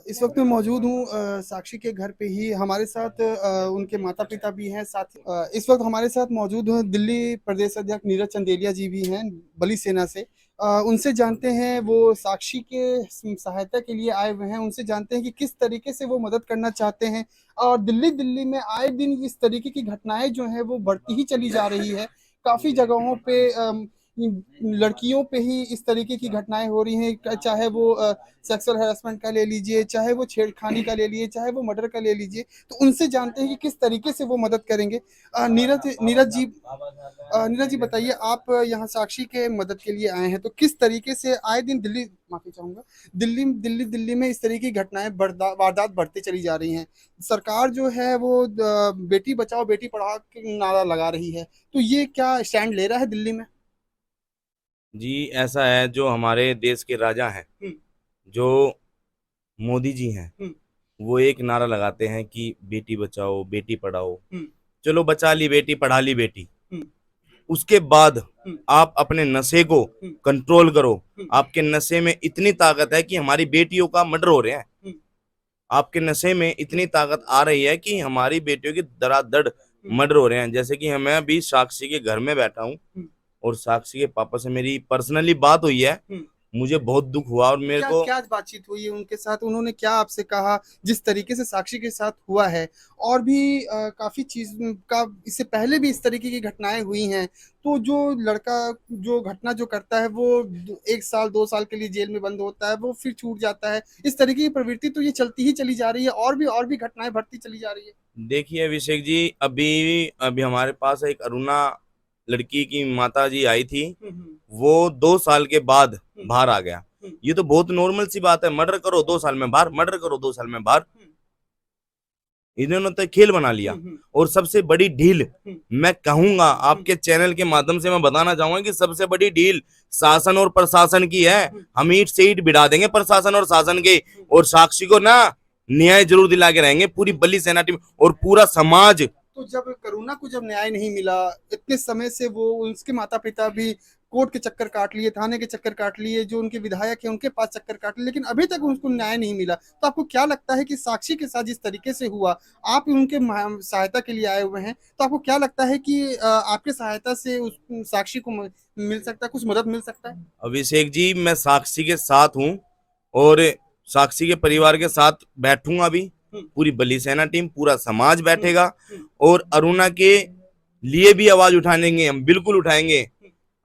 इस वक्त मैं मौजूद हूँ साक्षी के घर पे ही। हमारे साथ उनके माता पिता भी हैं। साथ इस वक्त हमारे साथ मौजूद हैं दिल्ली प्रदेश अध्यक्ष नीरज चंदेलिया जी भी हैं बली सेना से। उनसे जानते हैं, वो साक्षी के सहायता के लिए आए हुए हैं। उनसे जानते हैं कि किस तरीके से वो मदद करना चाहते हैं। और दिल्ली दिल्ली में आए दिन इस तरीके की घटनाएं जो हैं वो बढ़ती ही चली जा रही है। काफी जगहों पे लड़कियों पे ही इस तरीके की घटनाएं हो रही हैं, चाहे वो सेक्सुअल हैरेसमेंट का ले लीजिए, चाहे वो छेड़खानी का ले लीजिए, चाहे वो मर्डर का ले लीजिए। तो उनसे जानते हैं कि किस तरीके से वो मदद करेंगे। नीरज जी बताइए, आप यहाँ साक्षी के मदद के लिए आए हैं, तो किस तरीके से आए दिन दिल्ली, माफी चाहूंगा, दिल्ली में इस तरीके की घटनाएं वारदात बढ़ती चली जा रही हैं। सरकार जो है वो बेटी बचाओ बेटी पढ़ाओ के नारा लगा रही है। तो ये क्या स्टैंड ले रहा है दिल्ली में? जी, ऐसा है। जो हमारे देश के राजा हैं, हम्म। जो मोदी जी हैं, हम्म। वो एक नारा लगाते हैं कि बेटी बचाओ बेटी पढ़ाओ। हम्म। चलो, बचा ली बेटी पढ़ा ली बेटी। हम्म। उसके बाद हम्म। आप अपने नशे को हम्म। कंट्रोल करो। हम्म। आपके नशे में इतनी ताकत है कि हमारी बेटियों का मर्डर हो रहे हैं। हम्म। आपके नशे में इतनी ताकत आ रही है कि हमारी बेटियों की धड़ाधड़ हम्म। मर्डर हो रहे हैं। जैसे कि मैं अभी साक्षी के घर में बैठा हूँ हम्म। और साक्षी के पापा से मेरी पर्सनली बात हुई है। हम्म। मुझे बहुत दुख हुआ और मेरे क्या को क्या बातचीत हुई है उनके साथ? उन्होंने क्या आपसे कहा जिस तरीके से साक्षी के साथ हुआ है? और भी काफी चीज का, इससे पहले भी इस तरीके की घटनाएं हुई हैं। तो जो लड़का जो घटना जो करता है वो 1 साल 2 साल के लिए जेल में बंद होता है, वो फिर छूट जाता है। इस तरीके की प्रवृत्ति तो ये चलती ही चली जा रही है, और भी घटनाएं बढ़ती चली जा रही है। देखिए अभिषेक जी, अभी अभी हमारे पास एक अरुणा लड़की की माता जी आई थी। हम्म। वो 2 साल के बाद हम्म। बाहर आ गया। हम्म। ये तो बहुत नॉर्मल सी बात है। मर्डर करो 2 साल में बाहर, मर्डर करो 2 साल में बाहर। हम्म। इन्होंने तो खेल बना लिया। हम्म। और सबसे बड़ी डील हम्म। मैं कहूंगा, आपके चैनल के माध्यम से मैं बताना चाहूंगा कि सबसे बड़ी डील शासन और प्रशासन की है। हम ईंट से ईंट भिड़ा देंगे प्रशासन और शासन के। और साक्षी को ना न्याय जरूर दिला के रहेंगे, पूरी बल्ली सेना टीम और पूरा समाज। तो जब करुणा को जब न्याय नहीं मिला, इतने समय से वो, उसके माता पिता भी कोर्ट के चक्कर काट लिए, थाने के चक्कर काट लिए, जो उनके विधायक है उनके पास चक्कर काट लिए, लेकिन अभी तक उनको न्याय नहीं मिला। तो आपको क्या लगता है कि साक्षी के साथ जिस तरीके से हुआ, आप उनके सहायता के लिए आए हुए हैं, तो आपको क्या लगता है कि आपके सहायता से उस साक्षी को मिल सकता है, कुछ मदद मिल सकता है? अभिषेक जी, मैं साक्षी के साथ हूँ और साक्षी के परिवार के साथ बैठूंगा भी। हम्म। पूरी बली सेना टीम, पूरा समाज हम्म। बैठेगा। हम्म। और अरुणा के लिए भी आवाज उठाएंगे, हम बिल्कुल उठाएंगे।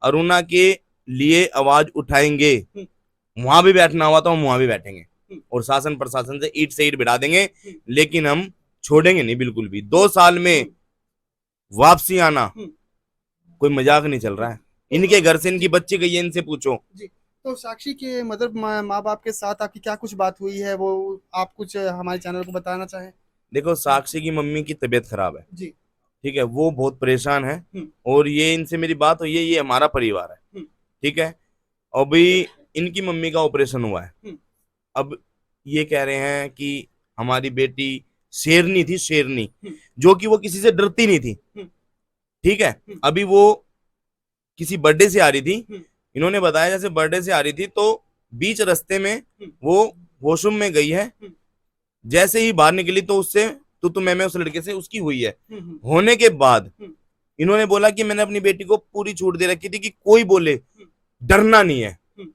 अरुणा के लिए आवाज उठाएंगे। हम्म। वहां भी बैठना हुआ तो हम वहां भी बैठेंगे हम्म। और शासन प्रशासन से ईंट बिठा देंगे। हम्म। लेकिन हम छोड़ेंगे नहीं बिल्कुल भी। 2 साल में वापसी आना हम्म। कोई मजाक नहीं चल रहा है। इनके घर से इनकी बच्ची गई है, इनसे पूछो। जी। तो साक्षी के मतलब माँ बाप के साथ आपकी क्या कुछ बात हुई है, वो आप कुछ हमारे चैनल को बताना चाहें? देखो, साक्षी की मम्मी की तबीयत खराब है। जी। ठीक है, वो बहुत परेशान है। हम्म। और ये इनसे मेरी बात हुई है, ये हमारा परिवार है। हम्म। ठीक है। अभी इनकी मम्मी का ऑपरेशन हुआ है। हम्म। अब ये कह रहे हैं कि हमारी बेटी शेरनी थी, शेरनी, हम्म। जो कि वो किसी से डरती नहीं थी। हम्म। ठीक है। हम्म। अभी वो किसी बर्थडे से आ रही थी। हम्म। इन्होंने बताया जैसे बर्थडे से आ रही थी तो बीच रास्ते में हम्म। वो वॉशरूम में गई है। हम्म। जैसे ही बाहर निकली तो उससे तो मैं उस लड़के से उसकी हुई है। हम्म। होने के बाद हम्म। इन्होंने बोला कि मैंने अपनी बेटी को पूरी छूट दे रखी थी कि कोई बोले, डरना नहीं है। हम्म।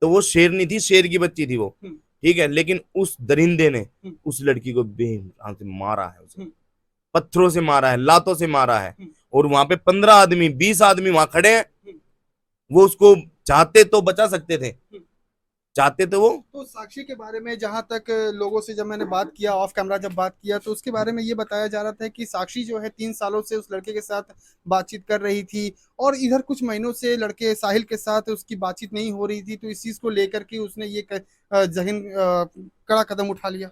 तो वो शेरनी थी, शेर की बच्ची थी वो। हम्म। ठीक है। लेकिन उस दरिंदे ने हम्म। उस लड़की को बेरहम से मारा है, उसे हम्म। पत्थरों से मारा है, लातों से मारा है। हम्म। और वहां पे 15 आदमी 20 आदमी वहां खड़े हैं। हम्म। वो उसको चाहते तो बचा सकते थे, हम्म। चाहते तो वो। तो साक्षी के बारे में जहां तक लोगों से जब मैंने बात किया, ऑफ कैमरा जब बात किया, तो उसके बारे में ये बताया जा रहा था कि साक्षी जो है 3 सालों से उस लड़के के साथ बातचीत कर रही थी, और इधर कुछ महीनों से लड़के साहिल के साथ उसकी बातचीत नहीं हो रही थी। तो इस चीज को लेकर के उसने ये जहन कड़ा कदम उठा लिया।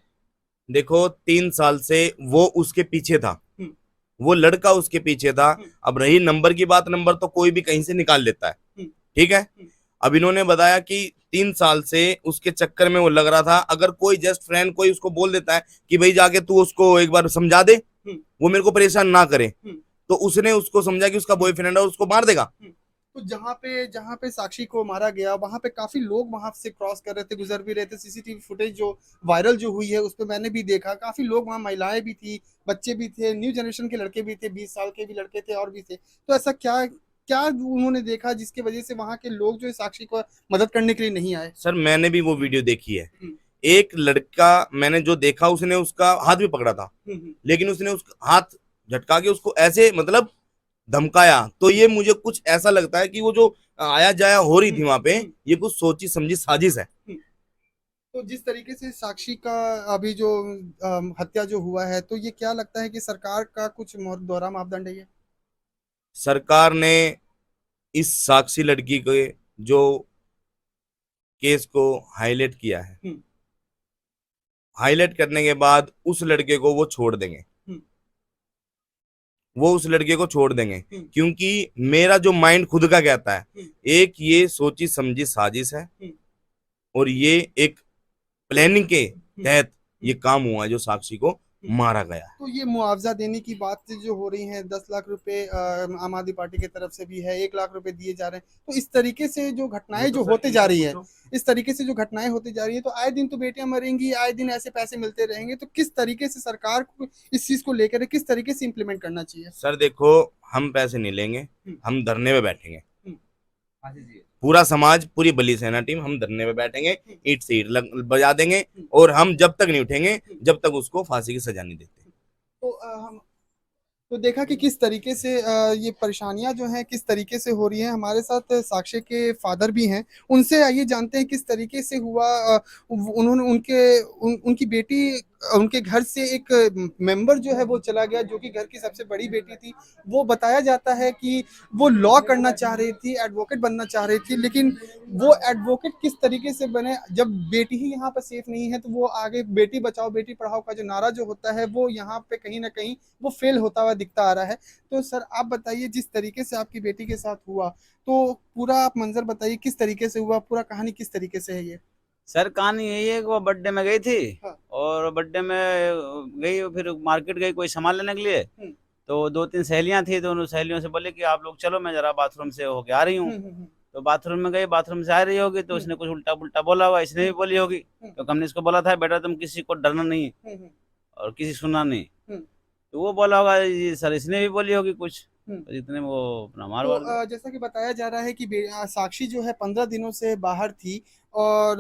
देखो, 3 साल से वो उसके पीछे था, हम्म। वो लड़का उसके पीछे था। हम्म। अब रही नंबर की बात, नंबर तो कोई भी कहीं से निकाल लेता है। हम्म। ठीक है। हम्म। अब इन्होंने बताया कि 3 साल से उसके चक्कर में वो लग रहा था। अगर कोई जस्ट फ्रेंड कोई उसको बोल देता है कि भाई जाके तू उसको एक बार समझा दे, हम्म। वो मेरे को परेशान ना करे, हम्म। तो उसने उसको समझा कि उसका बॉयफ्रेंड है और उसको मार देगा। हम्म। तो जहाँ पे साक्षी को मारा गया वहां पे काफी लोग वहां से क्रॉस कर रहे थे, गुजर भी रहे थे। सीसीटीवी फुटेज जो वायरल जो हुई है उस पर मैंने भी देखा, काफी लोग वहां, महिलाएं भी थी, बच्चे भी थे, न्यू जनरेशन के लड़के भी थे, 20 साल के भी लड़के थे और भी थे। तो ऐसा क्या क्या उन्होंने देखा जिसकी वजह से वहां के लोग जो है साक्षी को मदद करने के लिए नहीं आए? सर मैंने भी वो वीडियो देखी है। एक लड़का मैंने जो देखा, उसने उसका हाथ भी पकड़ा था, लेकिन उसने उसका हाथ झटका के उसको ऐसे मतलब धमकाया। तो ये मुझे कुछ ऐसा लगता है कि वो जो आया जाया हो रही थी वहां पे, ये कुछ सोची समझी साजिश है। तो जिस तरीके से साक्षी का अभी जो हत्या जो हुआ है, तो ये क्या लगता है कि सरकार का कुछ दोहरा मापदंड है ये? सरकार ने इस साक्षी लड़की के जो केस को हाईलाइट किया है, हाईलाइट करने के बाद उस लड़के को वो छोड़ देंगे, वो उस लड़के को छोड़ देंगे। क्योंकि मेरा जो माइंड खुद का कहता है, एक ये सोची समझी साजिश है और ये एक प्लानिंग के तहत ये काम हुआ है जो साक्षी को मारा गया है। तो ये मुआवजा देने की बात जो हो रही है, 10 लाख रुपए आम आदमी पार्टी की तरफ से भी है, 1 लाख रुपए दिए जा रहे हैं। तो इस तरीके से जो घटनाएं जो होते जा रही है, इस तरीके से जो घटनाएं होती जा रही है, तो आए दिन तो बेटियां मरेंगी, आए दिन ऐसे पैसे मिलते रहेंगे। तो किस तरीके से सरकार को इस चीज को लेकर किस तरीके से इम्प्लीमेंट करना चाहिए? सर देखो, हम पैसे नहीं लेंगे, हम धरने पे बैठेंगे। पूरा समाज, पूरी बली सेना टीम, हम धरने पे बैठेंगे, ईंट से ईंट बजा देंगे और हम जब तक नहीं उठेंगे जब तक उसको फांसी की सजा नहीं देते। तो हम तो देखा कि किस तरीके से ये परेशानियां जो हैं किस तरीके से हो रही हैं। हमारे साथ साक्षी के फादर भी हैं, उनसे आइए जानते हैं किस तरीके से हुआ। उन्होंने उनकी बेटी, उनके घर से एक मेंबर जो है वो चला गया, जो कि घर की सबसे बड़ी बेटी थी। वो बताया जाता है कि वो लॉ करना चाह रही थी, एडवोकेट बनना चाह रही थी, लेकिन वो एडवोकेट किस तरीके से बने जब बेटी ही यहाँ पर सेफ नहीं है, तो वो आगे बेटी बचाओ बेटी पढ़ाओ का जो नारा जो होता है वो यहाँ पे कहीं ना कहीं वो फेल होता हुआ दिखता आ रहा है। तो सर आप बताइए, जिस तरीके से आपकी बेटी के साथ हुआ, तो पूरा आप मंजर बताइए, किस तरीके से हुआ, पूरा कहानी किस तरीके से है ये? सर कहानी यही है कि वो बर्थडे में गई थी। हाँ। और बर्थडे में गई, फिर मार्केट गई कोई सामान लेने के लिए। तो 2-3 सहेलियां थी, तो उन सहेलियों से बोले कि आप लोग चलो, मैं जरा बाथरूम से होके आ रही हूँ। तो बाथरूम में गई, बाथरूम से आ रही होगी, तो उसने कुछ उल्टा पुल्टा बोला हुआ, इसने भी बोली होगी। तो हमने इसको बोला था, बेटा तुम किसी को डरना नहीं और किसी सुनना नहीं। तो वो बोला होगा जी सर, इसने भी बोली होगी कुछ, तो जितने वो अपना मार वार तो जैसा कि बताया जा रहा है कि साक्षी जो है 15 दिनों से बाहर थी और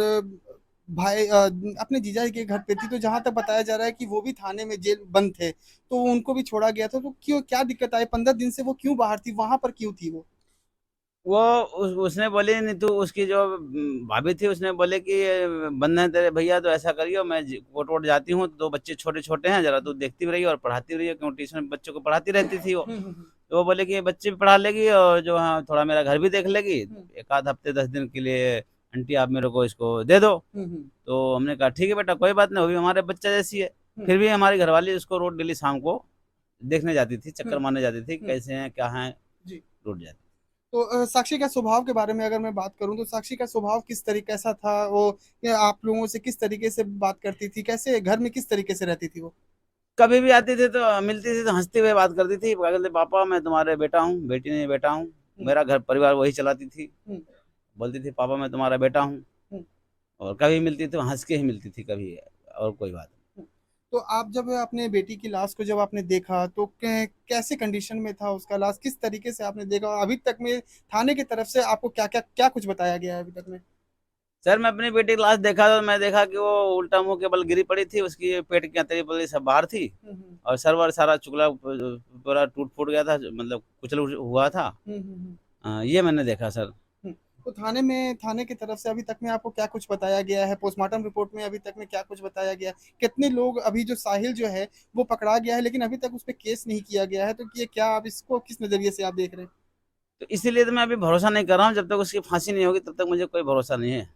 भाई अपने जीजा जी के घर पे थी। तो जहां तक बताया जा रहा है कि वो भी थाने में जेल बंद थे, तो उनको भी छोड़ा गया था। तो क्यों, क्या दिक्कत आई 15 दिन से वो क्यों बाहर थी, वहां पर क्यों थी वो? उसने बोली नहीं, तो उसकी जो भाभी थी उसने बोले कि बंद है तेरे भैया, तो ऐसा करियो, मैं कोर्ट वोट जाती हूँ, तो 2 बच्चे छोटे छोटे हैं, जरा तू देखती भी रही और पढ़ाती भी रही, क्यों ट्यूशन में बच्चों को पढ़ाती रहती थी वो। तो वो बोले कि बच्चे भी पढ़ा लेगी और जो हाँ थोड़ा मेरा घर भी देख लेगी, 1 आध हफ्ते 10 दिन के लिए आंटी आप मेरे को इसको दे दो। तो हमने कहा ठीक है बेटा, कोई बात नहीं, वो भी हमारे बच्चा जैसी है। फिर भी हमारी घरवाली उसको रोज डेली शाम को देखने जाती थी, चक्कर मारने जाती थी, कैसे हैं क्या है, रोज जाती। तो साक्षी का स्वभाव के बारे में अगर मैं बात करूं, तो साक्षी का स्वभाव किस तरीके कैसा था वो? आप लोगों से किस तरीके से बात करती थी, कैसे घर में किस तरीके से रहती थी वो? कभी भी आती थी तो मिलती थी तो हंसते हुए बात करती थी, कहते पापा मैं तुम्हारे बेटा हूँ, बेटी नहीं बेटा हूँ। मेरा घर परिवार वही चलाती थी। बोलती थी पापा मैं तुम्हारा बेटा हूँ। और कभी मिलती तो हंस के ही मिलती थी, कभी और कोई बात। तो आप जब अपने बेटी की लाश को जब आपने देखा, तो कैसे कंडीशन में था उसका लाश, किस तरीके से आपने देखा? अभी तक में थाने की तरफ से आपको क्या क्या क्या कुछ बताया गया है अभी तक में? सर मैं अपनी बेटी की लाश देखा तो मैं देखा कि वो उल्टा मुंह के बल गिरी पड़ी थी, उसकी पेट की अंतरी पली सब बाहर थी और सरवर सारा चुगला पूरा टूट फूट गया था, मतलब कुचल हुआ था। ये मैंने देखा सर। तो थाने की तरफ से अभी तक में आपको क्या कुछ बताया गया है? पोस्टमार्टम रिपोर्ट में अभी तक में क्या कुछ बताया गया? कितने लोग, अभी जो साहिल जो है वो पकड़ा गया है लेकिन अभी तक उस पर केस नहीं किया गया है, तो ये क्या आप इसको किस नजरिए से आप देख रहे हैं? तो इसीलिए तो मैं अभी भरोसा नहीं कर रहा हूँ, जब तक उसकी फांसी नहीं होगी तब तक मुझे कोई भरोसा नहीं है।